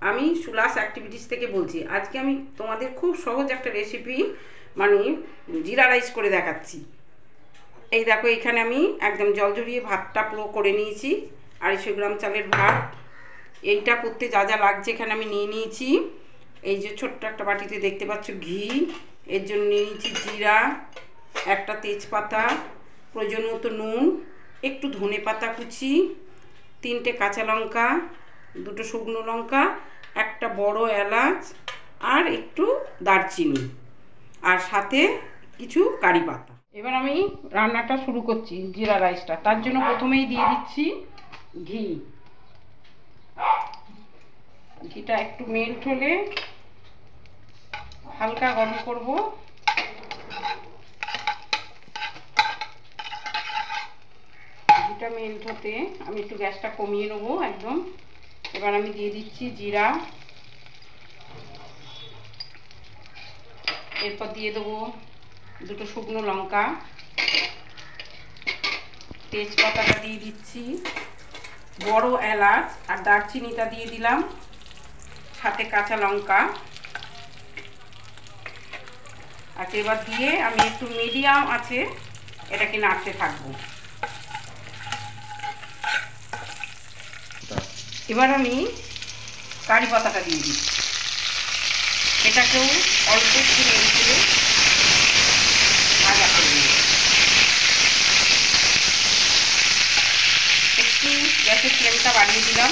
আমি সুলাস অ্যাক্টিভিটিস থেকে বলছি। আজকে আমি তোমাদের খুব সহজ একটা রেসিপি মানে জিরা রাইস করে দেখাচ্ছি। এই দেখো, এখানে আমি একদম জল ঝরিয়ে ভাতটা পুরো করে নিয়েছি। 250 গ্রাম চালের ভাত। এইটা করতে যা যা লাগছে এখানে আমি নিয়ে নিয়েছি। এই যে ছোট্ট একটা বাটিতে দেখতে পাচ্ছ ঘি, এর জন্য নিয়ে নিয়েছি জিরা, একটা তেজপাতা, প্রয়োজন মতো নুন, একটু ধনে পাতা কুচি, 3টে কাঁচা লঙ্কা, 2টো শুকনো লঙ্কা, একটা বড় এলাচ আর একটু দারচিনি, আর সাথে কিছু কারি পাতা। এবার আমি রান্নাটা শুরু করছি, জিরা রাইসটা। তার জন্য প্রথমেই দিয়ে দিচ্ছি ঘি। ঘিটা একটু মেল্ট হলে হালকা গরম করব। ঘিটা মেল্ট হতে আমি একটু গ্যাসটা কমিয়ে নেবো একদম। এবার আমি দিয়ে দিচ্ছি জিরা, এরপর দিয়ে দেবো 2টো শুকনো লঙ্কা, তেজপাতাটা দিয়ে দিচ্ছি, বড় এলাচ আর দারচিনিটা দিয়ে দিলাম, সাথে কাঁচা লঙ্কা। আর এবার দিয়ে আমি একটু মিডিয়াম আছে এটাকে নাড়তে থাকবো। এবার আমি কারি পাতাটা দিয়ে দিচ্ছি, এটাকেও অল্প একটু নেড়ে চেড়ে ভাজা করে নেব। একটু গ্যাসের ফ্লেমটা বাড়িয়ে দিলাম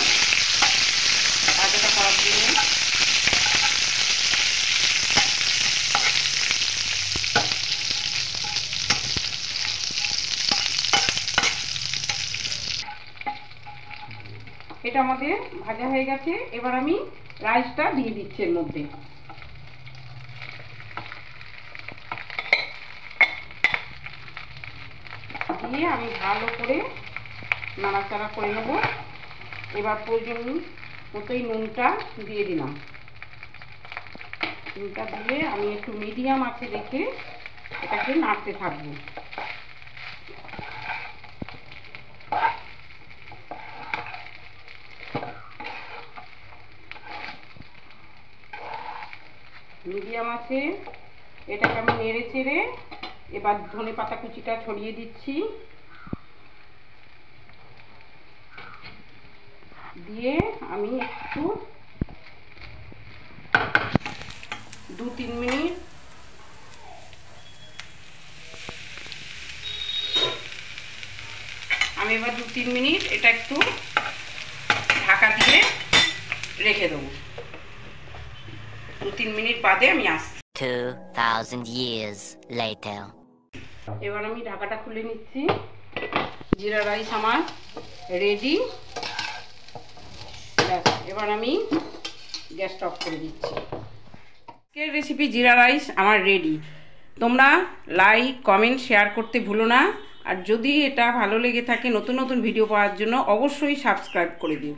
ভাজাটা করার জন্য। এটা আমাদের ভাজা হয়ে গেছে। এবার আমি রাইসটা দিয়ে দিচ্ছি এর মধ্যে। দিয়ে আমি ভালো করে নাড়াচাড়া করে নেব। এবার প্রয়োজন মতোই নুনটা দিয়ে দিলাম। নুনটা দিয়ে আমি একটু মিডিয়াম আঁচে রেখে এটাকে নাড়তে থাকবো। মিডিয়াম আছে, এটাকে আমি নেড়ে চেড়ে এবার ধনে পাতা কুচিটা ছড়িয়ে দিচ্ছি। দিয়ে আমি একটু 2-3 মিনিট এবার 2-3 মিনিট এটা একটু ঢাকা দিয়ে রেখে দেবো। 2-3 মিনিট বাদে আমি আসছি। 2000 years later. এবার আমি ঢাকাটা খুলে নিচ্ছি। জিরা রাইস আমার রেডি। এবার আমি গ্যাসটা অফ করে দিচ্ছি। আজকের রেসিপি জিরা রাইস আমার রেডি। তোমরা লাইক, কমেন্ট, শেয়ার করতে ভুলো না। আর যদি এটা ভালো লেগে থাকে নতুন নতুন ভিডিও পাওয়ার জন্য অবশ্যই সাবস্ক্রাইব করে দিও।